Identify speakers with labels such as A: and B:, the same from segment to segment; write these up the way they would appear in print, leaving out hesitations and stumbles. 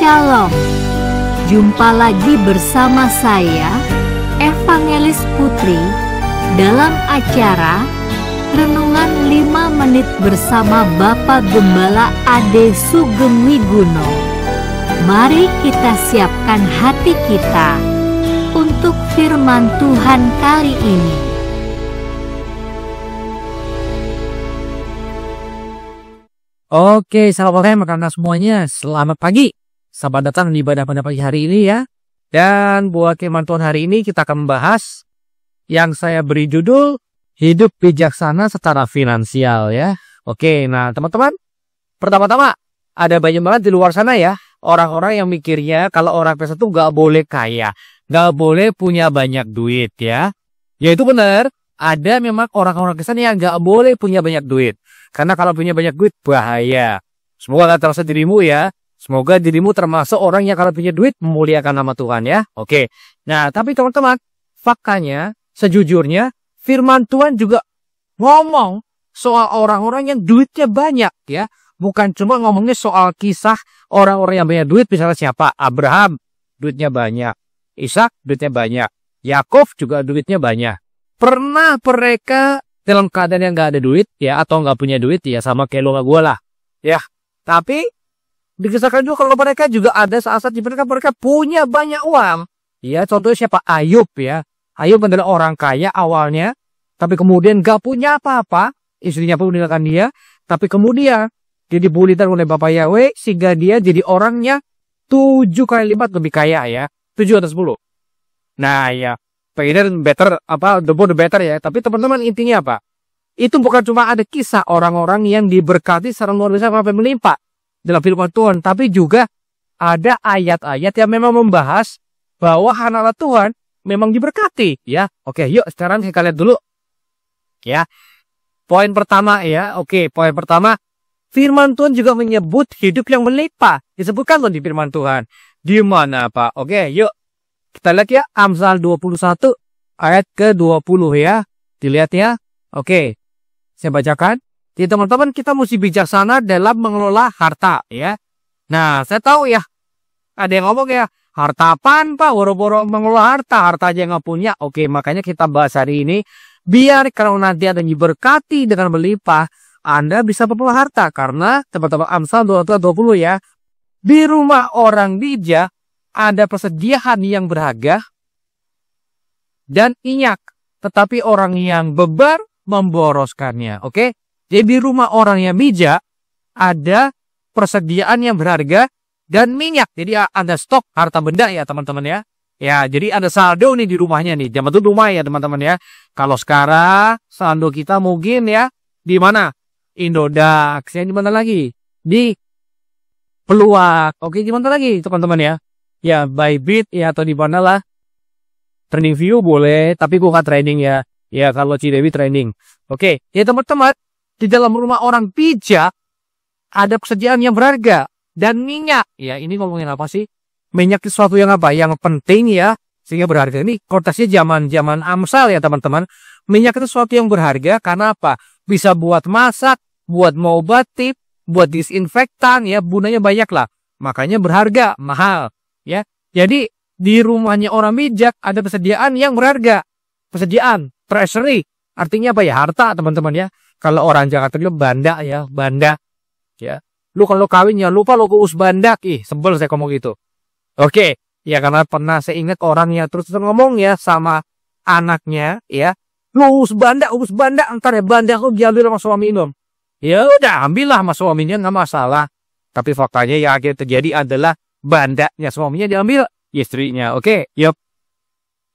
A: Shalom. Jumpa lagi bersama saya, Evangelis Putri, dalam acara Renungan 5 Menit bersama Bapak Gembala Ade Sugeng Wiguno. Mari kita siapkan hati kita untuk firman Tuhan kali ini.
B: Oke, salam rekan semuanya. Selamat pagi. Selamat datang di ibadah pada pagi hari ini ya. Dan buat firman Tuhan hari ini kita akan membahas yang saya beri judul Hidup Bijaksana Secara Finansial ya. Oke, nah teman-teman, pertama-tama ada banyak banget di luar sana ya orang-orang yang mikirnya kalau orang Kristen tuh gak boleh kaya, gak boleh punya banyak duit ya. Ya itu benar, ada memang orang-orang Kristen yang gak boleh punya banyak duit. Karena kalau punya banyak duit bahaya. Semoga gak terasa dirimu ya. Semoga dirimu termasuk orang yang kalau punya duit memuliakan nama Tuhan ya. Oke. Nah, tapi teman-teman, faktanya, sejujurnya, firman Tuhan juga ngomong soal orang-orang yang duitnya banyak ya. Bukan cuma ngomongnya soal kisah orang-orang yang banyak duit. Misalnya siapa? Abraham, duitnya banyak. Ishak, duitnya banyak. Yakov juga duitnya banyak. Pernah mereka dalam keadaan yang gak ada duit ya, atau gak punya duit ya, sama kayak lo gak gue lah ya. Tapi dikisahkan juga kalau mereka juga ada saat-saat di mereka punya banyak uang. Ya, contohnya siapa? Ayub ya. Ayub adalah orang kaya awalnya, tapi kemudian gak punya apa-apa. Istrinya pun meninggalkan dia, tapi kemudian dia dibully oleh Bapak Yahweh sehingga dia jadi orangnya 7 kali lipat lebih kaya ya. 7 atau 10. Nah ya, better the more the better ya. Tapi teman-teman, intinya apa? Itu bukan cuma ada kisah orang-orang yang diberkati secara luar biasa sampai melimpah dalam firman Tuhan, tapi juga ada ayat-ayat yang memang membahas bahwa anak Tuhan memang diberkati ya. Oke, yuk sekarang kita lihat dulu ya. Poin pertama ya. Oke, poin pertama, firman Tuhan juga menyebut hidup yang melimpah. Disebutkan loh di firman Tuhan. Di mana Pak? Oke, yuk kita lihat ya, Amsal 21 ayat ke-20 ya. Dilihat ya. Oke, saya bacakan. Jadi teman-teman, kita mesti bijaksana dalam mengelola harta ya. Nah, saya tahu ya, ada yang ngomong ya, harta apaan Pak? Boro-boro mengelola harta aja nggak punya. Oke, makanya kita bahas hari ini. Biar kalau nanti ada yang diberkati dengan melimpah, Anda bisa mengelola harta. Karena teman-teman, Amsal 21-20 ya. Di rumah orang bijak ada persediaan yang berharga dan minyak, tetapi orang yang bebar memboroskannya. Oke? Jadi di rumah orang yang bijak ada persediaan yang berharga dan minyak. Jadi ada stok harta benda ya teman-teman ya. Ya, jadi ada saldo nih di rumahnya nih. Zaman itu rumah ya teman-teman ya. Kalau sekarang saldo kita mungkin ya di mana? Indodax, ya di mana lagi? Di Peluang. Oke, di mana lagi teman-teman ya? Ya, Bybit ya, atau di mana lah. Training View boleh, tapi gua nggak trading ya. Ya, kalau Cidewi trading. Oke, ya teman-teman, di dalam rumah orang bijak ada persediaan yang berharga dan minyak. Ya, ini ngomongin apa sih? Minyak itu sesuatu yang apa? Yang penting ya, sehingga berharga. Ini konteksnya zaman Amsal ya teman-teman. Minyak itu sesuatu yang berharga karena apa? Bisa buat masak, buat mengobati, buat disinfektan ya, gunanya banyak lah. Makanya berharga, mahal ya. Jadi di rumahnya orang bijak ada persediaan yang berharga. Persediaan, treasury, artinya apa ya? Harta teman-teman ya. Kalau orang Jakarta itu banda ya, banda ya. Lu kalau kawin ya lupa lo urus bandak. Sebel saya ngomong gitu. Oke, ya karena pernah saya ingat orangnya terus ngomong ya sama anaknya ya. Lu urus banda, antar ya banda lu diambil sama suami dong. Ya udah, ambillah sama suaminya, nggak masalah. Tapi faktanya yang akhirnya terjadi adalah bandanya suaminya diambil istrinya. Oke, yup.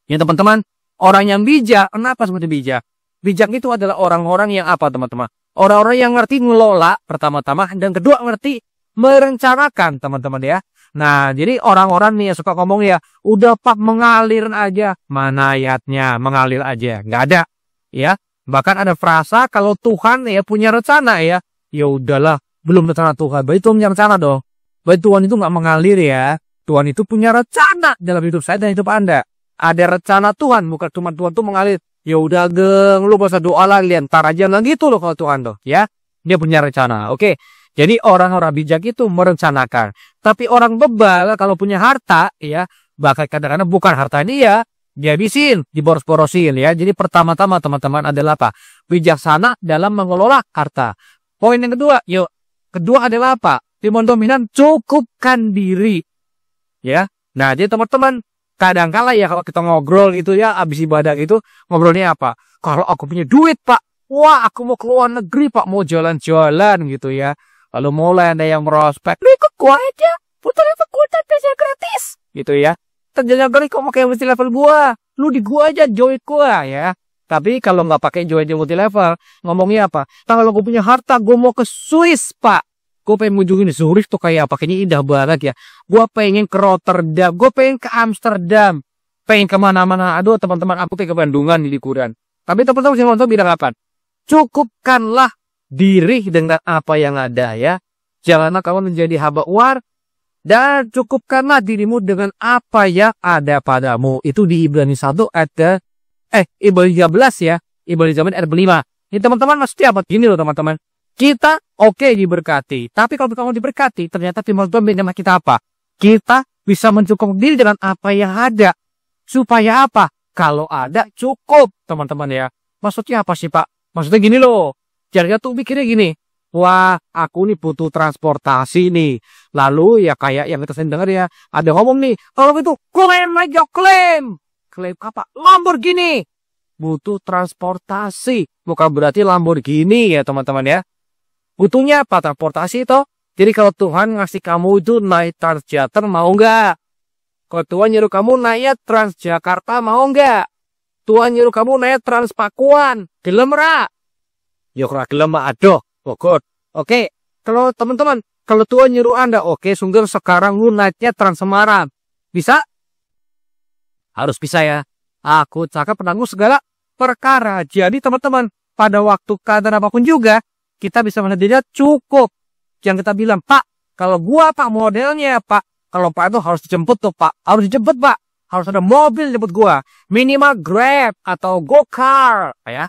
B: Ya teman-teman, orang yang bijak, kenapa seperti bijak? Bijak itu adalah orang-orang yang apa teman-teman? Orang-orang yang ngerti ngelola pertama-tama, dan kedua ngerti merencanakan teman-teman ya. Nah, jadi orang-orang nih yang suka ngomong ya, udah Pak mengalir aja. Mana ayatnya mengalir aja? Nggak ada ya. Bahkan ada frasa kalau Tuhan ya punya rencana ya. Ya udahlah, belum rencana Tuhan. Berarti Tuhan punya rencana dong. Berarti Tuhan itu nggak mengalir ya. Tuhan itu punya rencana dalam hidup saya dan hidup Anda. Ada rencana Tuhan, bukan cuma Tuhan tuh mengalir. Ya udah geng, lu bisa doa lah, ntar aja lah gitu loh kalau Tuhan tuh ya. Dia punya rencana. Oke. Jadi orang-orang bijak itu merencanakan. Tapi orang bebal kalau punya harta ya, bahkan kadang-kadang bukan harta dia, dihabisin, diboros-borosin ya. Jadi pertama-tama teman-teman adalah apa? Bijaksana dalam mengelola harta. Poin yang kedua, kedua adalah apa? Timun dominan, cukupkan diri. Ya. Nah, jadi teman-teman, kadang-kala ya kalau kita ngobrol gitu ya, habis ibadah gitu, ngobrolnya apa? Kalau aku punya duit, Pak. Wah, aku mau keluar negeri, Pak. Mau jalan-jalan gitu ya. Lalu mulai ada yang merospek. Lu ikut gua aja. Putar level gua biasa gratis. Gitu ya. Terjadi kali kok pakai multi level gua. Lu di gua aja, join gua ya. Tapi kalau nggak pakai join multi level, ngomongnya apa? Kalau gue punya harta, gue mau ke Swiss, Pak. Gue pengen mengunjungi Zurich tuh kayak apa? Kayaknya indah banget ya. Gue pengen ke Rotterdam. Gue pengen ke Amsterdam. Pengen kemana-mana. Aduh teman-teman, aku pengen ke Bandungan di liburan. Tapi teman-teman sih nonton bilang apa? Cukupkanlah diri dengan apa yang ada ya. Janganlah kamu menjadi hamba war. Dan cukupkanlah dirimu dengan apa yang ada padamu. Itu di Ibrani 1 ayat Ibrani 13 ya. Ibrani 13 ayat 5. Ini teman-teman maksudnya apa? Gini loh teman-teman. Kita oke diberkati. Tapi kalau kamu diberkati, ternyata timbul sama kita apa? Kita bisa mencukup diri dengan apa yang ada. Supaya apa? Kalau ada cukup teman-teman ya. Maksudnya apa sih Pak? Maksudnya gini loh. Jadi tuh mikirnya gini. Wah, aku nih butuh transportasi nih. Lalu ya kayak yang kita sering dengar ya. Ada ngomong nih. Kalau itu klaim aja klaim. Klaim apa? Lamborghini. Butuh transportasi. Bukan berarti Lamborghini ya teman-teman ya. Butuhnya apa? Transportasi itu. Jadi kalau Tuhan ngasih kamu itu naik Transjater mau nggak? Kalau Tuhan nyuruh kamu naik Transjakarta mau nggak? Tuhan nyuruh kamu naik Transpakuan. Gelem ra? Ya kira gelem aduh. Bogor. Oke. Kalau teman-teman. Kalau Tuhan nyuruh Anda. Oke. Sungguh sekarang lu naiknya Trans Semarang. Bisa? Harus bisa ya. Aku cakap penanggung segala perkara. Jadi teman-teman. Pada waktu keadaan apapun juga. Kita bisa melihat cukup. Yang kita bilang. Pak. Kalau gua Pak modelnya Pak. Kalau Pak itu harus dijemput tuh Pak. Harus dijemput Pak. Harus ada mobil jemput gua. Minimal Grab. Atau Go-Car. Ya.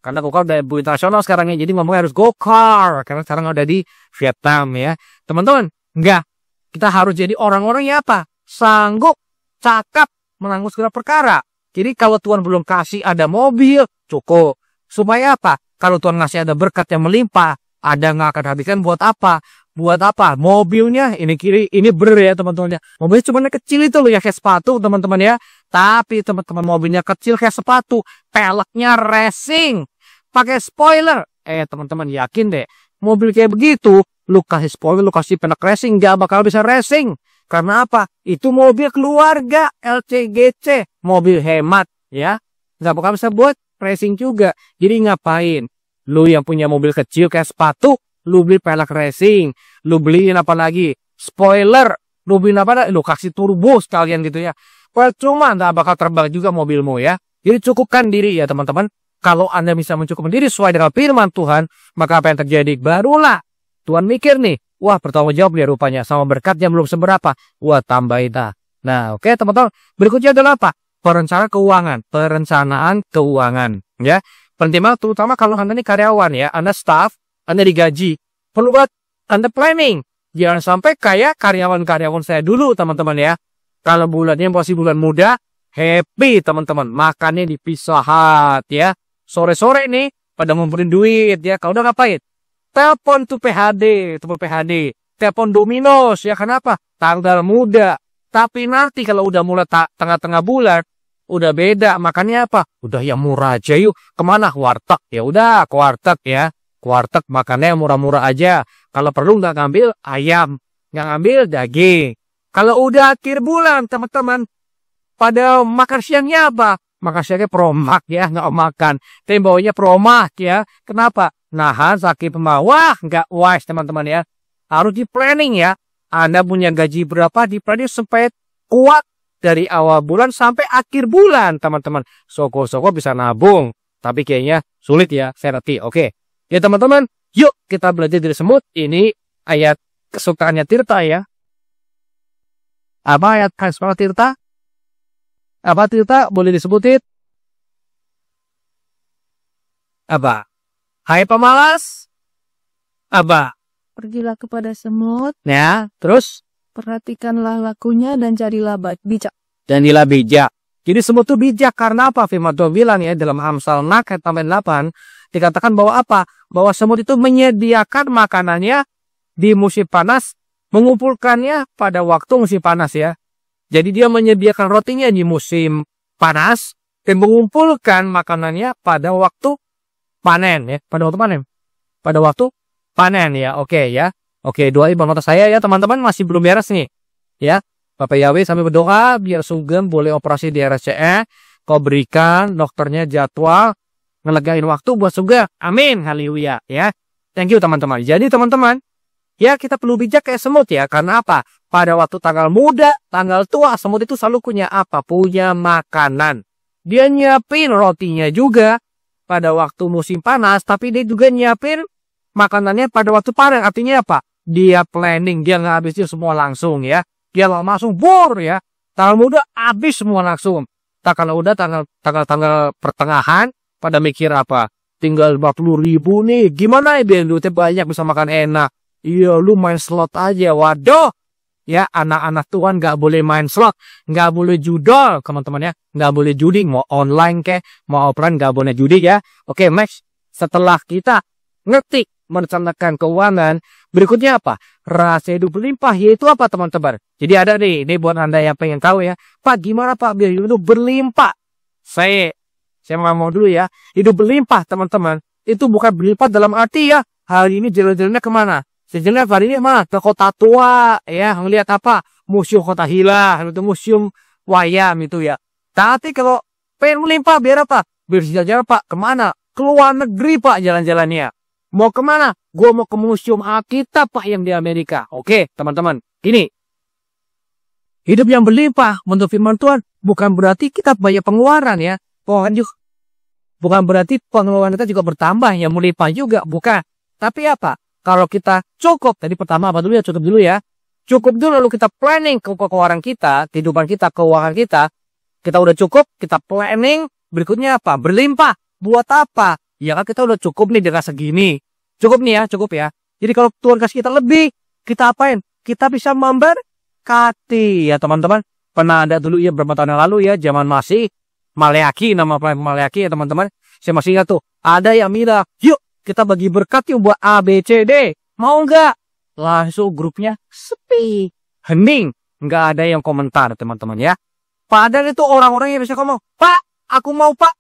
B: Karena Go-Car udah internasional sekarang ya. Jadi ngomongnya harus Go-Car. Karena sekarang ada di Vietnam ya. Teman-teman. Enggak. Kita harus jadi orang-orang yang apa? Sanggup. Cakap. Menanggung segala perkara. Jadi kalau Tuhan belum kasih ada mobil. Cukup. Supaya apa? Kalau Tuhan ngasih ada berkat yang melimpah. Ada nggak akan habiskan buat apa? Buat apa? Mobilnya ini kiri. Ini ber ya teman-teman ya. Mobilnya cuma kecil itu loh ya. Kayak sepatu teman-teman ya. Tapi teman-teman mobilnya kecil kayak sepatu. Peleknya racing. Pakai spoiler. Teman-teman yakin deh. Mobil kayak begitu. Lu kasih spoiler, lu kasih pelek racing. Gak bakal bisa racing. Karena apa? Itu mobil keluarga. LCGC. Mobil hemat. Ya. Gak bakal bisa buat racing juga. Jadi ngapain? Lu yang punya mobil kecil kayak sepatu. Lu beli pelek racing. Lu beliin apa lagi? Spoiler. Lu beliin apa lagi? Lu kasih turbo sekalian gitu ya. Well, cuma gak bakal terbang juga mobilmu ya. Jadi cukupkan diri ya teman-teman. Kalau Anda bisa mencukupkan diri sesuai dengan firman Tuhan, maka apa yang terjadi? Barulah Tuhan mikir nih, wah bertanggung jawab dia rupanya sama berkatnya belum seberapa. Wah tambahin dah. Nah oke teman-teman, berikutnya adalah apa? Perencanaan keuangan. Ya, penting banget terutama kalau Anda ini karyawan ya, Anda staff, Anda digaji. Perlu buat Anda planning. Jangan sampai kayak karyawan-karyawan saya dulu teman-teman ya. Kalau bulannya masih bulan muda, happy teman-teman. Makannya di Pizza Hut ya. Sore-sore nih pada ngumpulin duit ya. Kalau udah ngapain? Telepon tuh PHD, telepon Domino's ya. Kenapa? Tanggal muda. Tapi nanti kalau udah mulai tengah-tengah bulan, udah beda. Makanya apa? Udah yang murah aja yuk. Kemana? Warteg. Ya udah, ke warteg ya. Ke warteg makannya murah-murah aja. Kalau perlu nggak ngambil ayam, nggak ngambil daging. Kalau udah akhir bulan teman-teman, pada makan siangnya apa? Makan siangnya promak ya, nggak makan. Temboknya promak ya. Kenapa? Nahan sakit pemawah, nggak wise teman-teman ya. Harus di planning ya. Anda punya gaji berapa di planning supaya kuat dari awal bulan sampai akhir bulan teman-teman. Soko-soko bisa nabung. Tapi kayaknya sulit ya, saya ngerti. Oke. Ya teman-teman, yuk kita belajar dari semut. Ini ayat kesukaannya Tirta ya. Apa ayat kesukaan Tirta? Apa Tirta? Boleh disebutin? Apa? Hai pemalas? Apa?
C: Pergilah kepada semut,
B: Ya, terus
C: perhatikanlah lakunya dan carilah bijak.
B: jadilah bijak. Jadi semut itu bijak karena apa? Firman Tuhan bilang ya dalam Amsal 6 ayat 8 dikatakan bahwa apa? Bahwa semut itu menyediakan makanannya di musim panas, mengumpulkannya pada waktu musim panas ya. Jadi dia menyediakan rotinya di musim panas dan mengumpulkan makanannya pada waktu panen ya. Pada waktu panen. Pada waktu panen ya. Oke ya. Oke, doain banget saya ya teman-teman, masih belum beres nih. Ya. Bapak Yahweh sambil berdoa biar Sugeng boleh operasi di RSCE. Kau berikan dokternya jadwal ngelegain waktu buat Sugeng. Amin. Haleluya ya. Thank you teman-teman. Jadi teman-teman, ya kita perlu bijak kayak semut ya. Karena apa? Pada waktu tanggal muda, tanggal tua, semut itu selalu punya apa? Punya makanan. Dia nyiapin rotinya juga pada waktu musim panas, tapi dia juga nyiapin makanannya pada waktu panen. Artinya apa? Dia planning, dia nggak habisin semua langsung ya. Dia langsung bor ya. Tanggal muda habis semua langsung. Kalau udah tanggal pertengahan, pada mikir apa? Tinggal 40.000 nih. Gimana ya biar duitnya banyak bisa makan enak? Iya, lu main slot aja. Waduh. Ya, anak-anak Tuhan nggak boleh main slot, nggak boleh judol, teman-teman ya, nggak boleh judi, mau online kek, mau offline nggak boleh judi ya. Oke, next. Setelah kita ngerti merencanakan keuangan, berikutnya apa? Rahasia hidup berlimpah, yaitu apa teman-teman? Jadi ada nih, ini buat Anda yang pengen tahu ya, Pak gimana Pak biar hidup berlimpah? Saya mau dulu ya, hidup berlimpah teman-teman, itu bukan berlimpah dalam arti ya, hari ini jalan-jalannya kemana? Sejenak hari ini mah ke kota tua ya, ngelihat apa? Museum Kota Hilah, itu museum wayam itu ya. Tapi kalau pengen melimpah biar apa? Biar jalan-jalan Pak, kemana? Ke luar negeri Pak jalan-jalannya. Mau kemana? Gua mau ke Museum Alkitab Pak yang di Amerika. Oke teman-teman, gini. Hidup yang berlimpah menurut firman Tuhan bukan berarti kita banyak pengeluaran ya. Bukan berarti pengeluaran kita juga bertambah ya, melimpah juga, bukan. Tapi apa? Kalau kita cukup, tadi pertama apa dulu ya? Cukup dulu ya. Cukup dulu lalu kita planning keuangan kita, kehidupan kita, keuangan kita. Kita udah cukup, kita planning. Berikutnya apa? Berlimpah. Buat apa? Ya kan kita udah cukup nih dengan segini. Cukup nih ya, cukup ya. Jadi kalau Tuhan kasih kita lebih, kita apain? Kita bisa memberkati ya teman-teman. Pernah ada dulu ya beberapa tahun yang lalu ya, zaman masih Maleaki, nama Maleaki ya teman-teman. Saya masih ingat tuh, ada yang bilang, yuk kita bagi berkat yuk buat A, B, C, D. Mau nggak? Langsung grupnya sepi. Hening. Nggak ada yang komentar teman-teman ya. Padahal itu orang-orang yang bisa ngomong, Pak, aku mau Pak.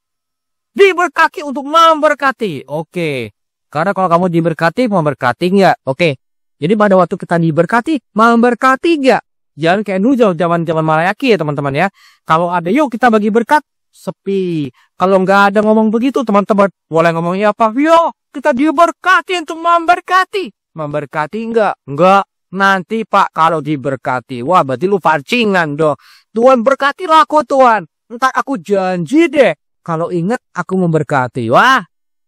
B: Diberkati untuk memberkati. Oke. Karena kalau kamu diberkati, memberkati nggak? Oke. Jadi pada waktu kita diberkati, memberkati nggak? Jangan kayak dulu zaman-zaman Maleaki ya teman-teman ya. Kalau ada yuk kita bagi berkat, sepi. Kalau nggak ada ngomong begitu teman-teman, boleh ngomongnya apa? Yo, kita diberkati untuk memberkati. Memberkati enggak? Enggak. Nanti Pak kalau diberkati. Wah berarti lu pancingan dong. Tuhan berkatilah aku Tuhan. Entar aku janji deh. Kalau ingat aku memberkati. Wah.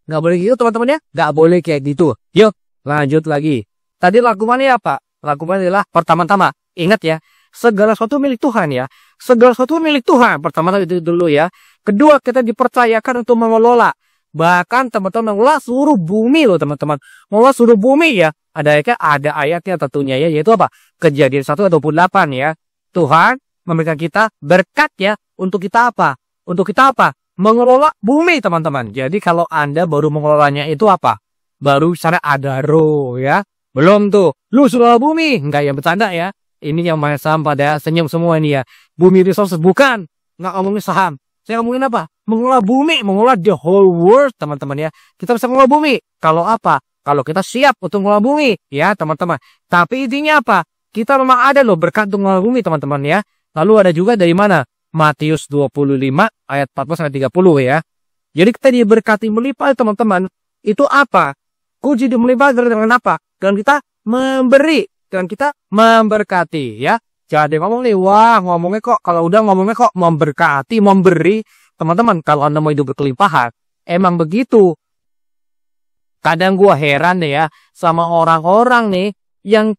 B: Nggak boleh gitu teman-teman ya. Nggak boleh kayak gitu. Yuk lanjut lagi. Tadi lakukannya apa? Lakukannya adalah pertama-tama. Ingat ya. Segala sesuatu milik Tuhan ya. Segala sesuatu milik Tuhan. Pertama itu dulu ya. Kedua kita dipercayakan untuk mengelola. Bahkan teman-teman mengelola seluruh bumi loh teman-teman. Mengelola seluruh bumi ya. Ada ayatnya tentunya ya. Yaitu apa? Kejadian 1:28 ya. Tuhan memberikan kita berkat ya. Untuk kita apa? Untuk kita apa? Mengelola bumi teman-teman. Jadi kalau Anda baru mengelolanya itu apa? Baru sana ada roh ya. Belum tuh. Lu sudah bumi. Enggak ya bercanda ya. Ini yang main saham pada senyum semua ini ya. Bumi resources bukan. Nggak ngomongin saham. Saya ngomongin apa? Mengelola bumi. Mengelola the whole world teman-teman ya. Kita bisa mengelola bumi. Kalau apa? Kalau kita siap untuk mengelola bumi. Ya teman-teman. Tapi intinya apa? Kita memang ada loh berkat untuk mengelola bumi teman-teman ya. Lalu ada juga dari mana? Matius 25 ayat 14-30 ya. Jadi kita diberkati melimpah teman-teman. Itu apa? Kunci melimpah dengan apa? Dengan kita memberi. Dan kita memberkati ya. Jadi ngomong nih, wah ngomongnya kok, kalau udah ngomongnya kok memberkati, memberi. Teman-teman, kalau Anda mau hidup berkelimpahan, emang begitu. Kadang gua heran deh ya, sama orang-orang nih, yang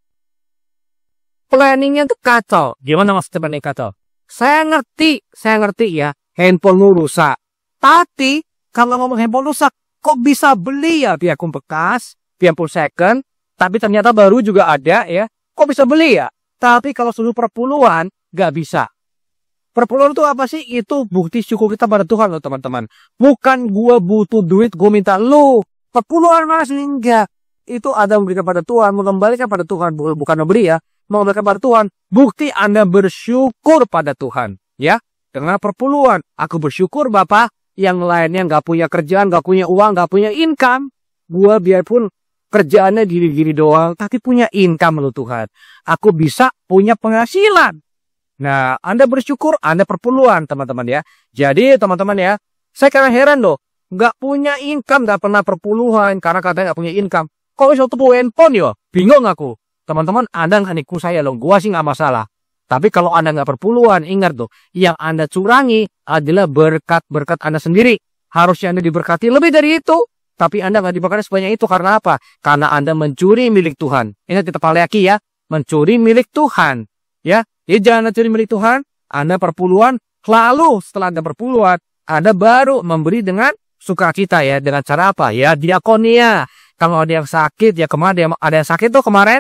B: planningnya tuh kacau. Gimana maksudnya planning kacau? Saya ngerti ya, handphone lu rusak. Tapi, kalau ngomong handphone rusak, kok bisa beli ya biarpun bekas, biarpun second, Tapi ternyata baru juga ada ya. Kok bisa beli ya? Tapi kalau sudah perpuluhan, nggak bisa. Perpuluhan itu apa sih? Itu bukti syukur kita pada Tuhan loh teman-teman. Bukan gua butuh duit, gua minta lu. Perpuluhan mas, enggak. Itu Anda memberikan pada Tuhan, mengembalikan pada Tuhan. Bukan memberi ya, mengembalikan pada Tuhan. Bukti Anda bersyukur pada Tuhan. Ya, dengan perpuluhan. Aku bersyukur Bapak. Yang lainnya nggak punya kerjaan, nggak punya uang, nggak punya income. Gua biarpun kerjaannya gini-gini doang, tapi punya income loh Tuhan. Aku bisa punya penghasilan. Nah, Anda bersyukur, Anda perpuluhan teman-teman ya. Jadi teman-teman ya, saya kadang heran loh. Nggak punya income, nggak pernah perpuluhan, karena katanya nggak punya income. Kok bisa tuh handphone ya? Bingung aku. Teman-teman, Anda nggak niku saya loh, gua sih nggak masalah. Tapi kalau Anda nggak perpuluhan, ingat tuh, yang Anda curangi adalah berkat-berkat Anda sendiri. Harusnya Anda diberkati lebih dari itu. Tapi Anda nggak diberkati sebanyak itu karena apa? Karena Anda mencuri milik Tuhan. Ingat kita Maleakhi ya, mencuri milik Tuhan. Ya, jadi jangan mencuri milik Tuhan. Anda perpuluhan, lalu setelah Anda perpuluhan, Anda baru memberi dengan sukacita ya. Dengan cara apa? Ya, diakonia. Kalau ada yang sakit, ya kemarin ada yang sakit tuh kemarin.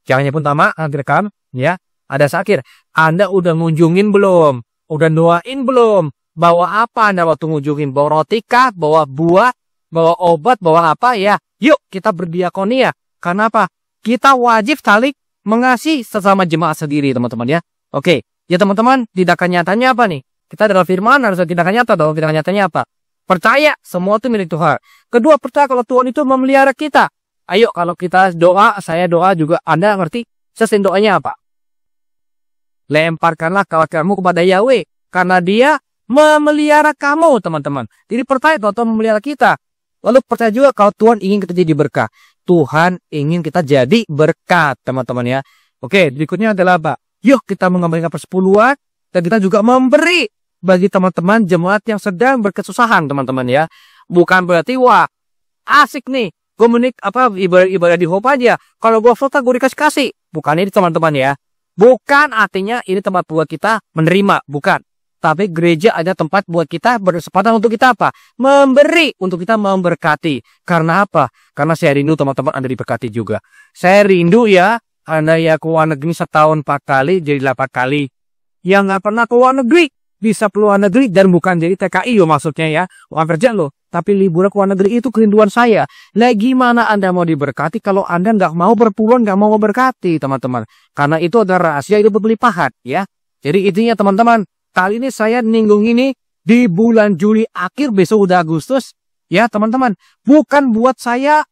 B: Jangan nyebut nama, nanti rekam. Ya, ada sakit. Anda udah ngunjungin belum? Udah doain belum? Bawa apa Anda waktu ngunjungin? Bawa roti kah? Bawa buah? Bawa obat, bawa apa ya? Yuk kita berdiakonia. Karena apa? Kita wajib saling mengasihi sesama jemaat sendiri teman-teman ya. Oke, ya teman-teman, tindakan nyatanya apa nih? Kita dalam firman harus tindakan nyata dong. Tindakan nyatanya apa? Percaya semua itu milik Tuhan. Kedua, percaya kalau Tuhan itu memelihara kita. Ayo kalau kita doa, saya doa juga Anda ngerti sesin doanya apa? Lemparkanlah kamu kepada Yahweh. Karena dia memelihara kamu teman-teman. Jadi percaya Tuhan memelihara kita. Lalu percaya juga kalau Tuhan ingin kita jadi berkah. Tuhan ingin kita jadi berkat, teman-teman ya. Oke, berikutnya adalah apa? Yuk kita mengembalikan persepuluhan dan kita juga memberi bagi teman-teman jemaat yang sedang berkesusahan, teman-teman ya. Bukan berarti wah asik nih, gue ibadah di Hope aja. Kalau gue foto gue dikasih. Bukan ini teman-teman ya. Bukan artinya ini tempat buat kita menerima, bukan. Tapi gereja ada tempat buat kita berkesempatan untuk kita apa? Memberi, untuk kita memberkati. Karena apa? Karena saya rindu teman-teman Anda diberkati juga. Saya rindu ya, Anda ya ke luar negeri setahun 4 kali, jadi 8 kali. Yang nggak pernah ke luar negeri, bisa ke luar negeri dan bukan jadi TKI yo maksudnya ya. Bukan kerja loh. Tapi liburan ke luar negeri itu kerinduan saya. Nah gimana Anda mau diberkati kalau Anda nggak mau berpuluhan, nggak mau memberkati teman-teman. Karena itu adalah rahasia hidup berlimpahan ya. Jadi intinya teman-teman. Kali ini saya ninggung ini di bulan Juli akhir, besok udah Agustus. Ya teman-teman, bukan buat saya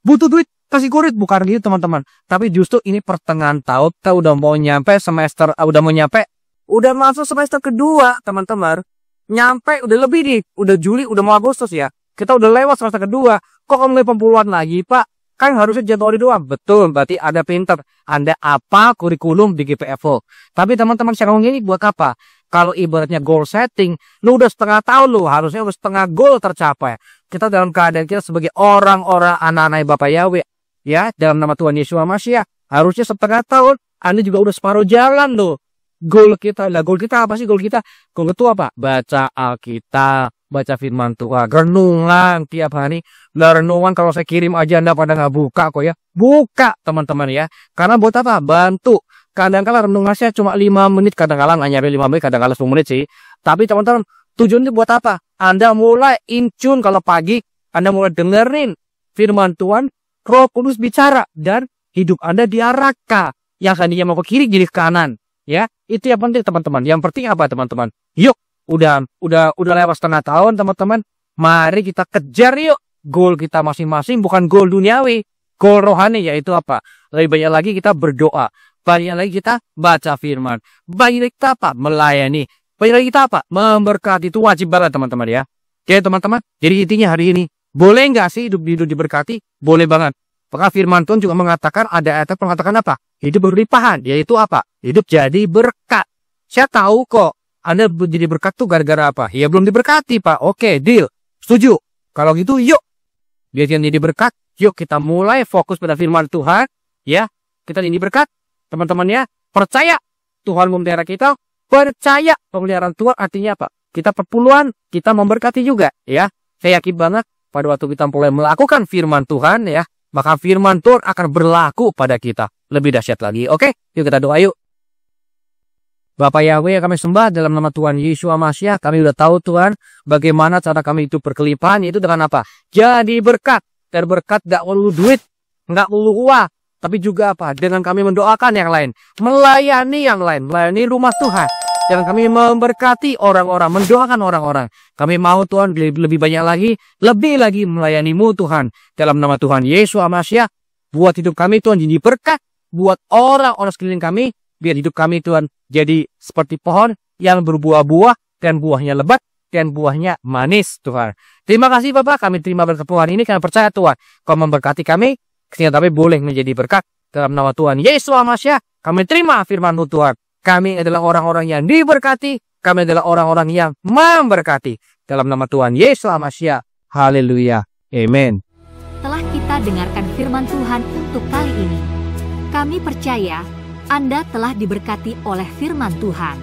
B: butuh duit, kasih kurit. Bukan gitu teman-teman. Tapi justru ini pertengahan tahun, kita udah mau nyampe semester, udah masuk semester kedua teman-teman. Nyampe, udah lebih nih, udah Juli, udah mau Agustus ya. Kita udah lewat semester kedua, kok mulai pemuluhan lagi Pak? Kan harusnya Januari doang. Betul, berarti ada pinter. Anda apa kurikulum di GPFO. Tapi teman-teman saya ngomong ini buat apa? Kalau ibaratnya goal setting, lu udah setengah tahun lu, harusnya udah setengah goal tercapai. Kita dalam keadaan kita sebagai orang-orang anak-anak Bapak Yahweh, ya, dalam nama Tuhan Yesus Masiah, harusnya setengah tahun, Anda juga udah separuh jalan loh. Goal kita apa sih goal kita? Goal itu apa? Baca Alkitab, baca firman Tuhan, renungan tiap hari. Lah renungan kalau saya kirim aja Anda pada nggak buka kok ya. Buka teman-teman ya. Karena buat apa? Bantu. Kadang-kadang renungan saya cuma 5 menit, kadang-kadang nggak nyampe 5 menit, kadang-kadang 10 menit sih. Tapi teman-teman, tujuannya buat apa? Anda mulai incun kalau pagi, Anda mulai dengerin firman Tuhan, Roh Kudus bicara, dan hidup Anda diarahkan. Yang tadinya mau ke kiri, jadi ke kanan. Ya, itu yang penting teman-teman. Yang penting apa teman-teman? Yuk, udah lewat setengah tahun teman-teman. Mari kita kejar yuk. Goal kita masing-masing bukan goal duniawi. Goal rohani yaitu apa? Lebih banyak lagi kita berdoa. Banyak lagi kita baca firman. Banyak lagi kita apa? Melayani. Banyak lagi kita apa? Memberkati. Itu wajib banget teman-teman ya. Oke teman-teman. Jadi intinya hari ini. Boleh nggak sih hidup diberkati? Boleh banget. Maka firman Tuhan juga mengatakan, ada ayat yang mengatakan apa? Hidup berlimpahan. Yaitu apa? Hidup jadi berkat. Saya tahu kok. Anda jadi berkat tuh gara-gara apa? Ya belum diberkati Pak. Oke, deal. Setuju. Kalau gitu yuk. Biar jadi berkat. Yuk kita mulai fokus pada firman Tuhan. Ya. Kita jadi berkat. Teman-teman ya, percaya Tuhan memelihara kita, percaya pemeliharaan Tuhan artinya apa? Kita perpuluhan, kita memberkati juga ya. Saya yakin banget pada waktu kita mulai melakukan firman Tuhan ya, maka firman Tuhan akan berlaku pada kita. Lebih dahsyat lagi. Oke, yuk kita doa yuk. Bapak Yahweh yang kami sembah dalam nama Tuhan Yesus Masiah, kami udah tahu Tuhan bagaimana cara kami itu berkelimpahan, itu dengan apa? Jadi berkat. Dan berkat gak perlu duit, gak perlu uang, tapi juga apa? Dengan kami mendoakan yang lain, melayani yang lain, melayani rumah Tuhan. Dan kami memberkati orang-orang, mendoakan orang-orang. Kami mau Tuhan lebih banyak lebih lagi melayani-Mu Tuhan. Dalam nama Tuhan Yesus Masiah, buat hidup kami Tuhan jadi berkat. Buat orang-orang sekeliling kami, biar hidup kami Tuhan jadi seperti pohon yang berbuah-buah dan buahnya lebat dan buahnya manis Tuhan. Terima kasih Bapak, kami terima berkat Tuhan ini, kami percaya Tuhan Kau memberkati kami, sehingga kami boleh menjadi berkat. Dalam nama Tuhan Yesus Masiah, kami terima firman-Mu Tuhan. Kami adalah orang-orang yang diberkati, kami adalah orang-orang yang memberkati. Dalam nama Tuhan Yesus Masiah, haleluya, amin.
A: Telah kita dengarkan firman Tuhan untuk kali ini. Kami percaya Anda telah diberkati oleh firman Tuhan.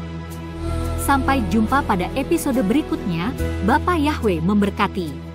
A: Sampai jumpa pada episode berikutnya. Bapa Yahweh memberkati.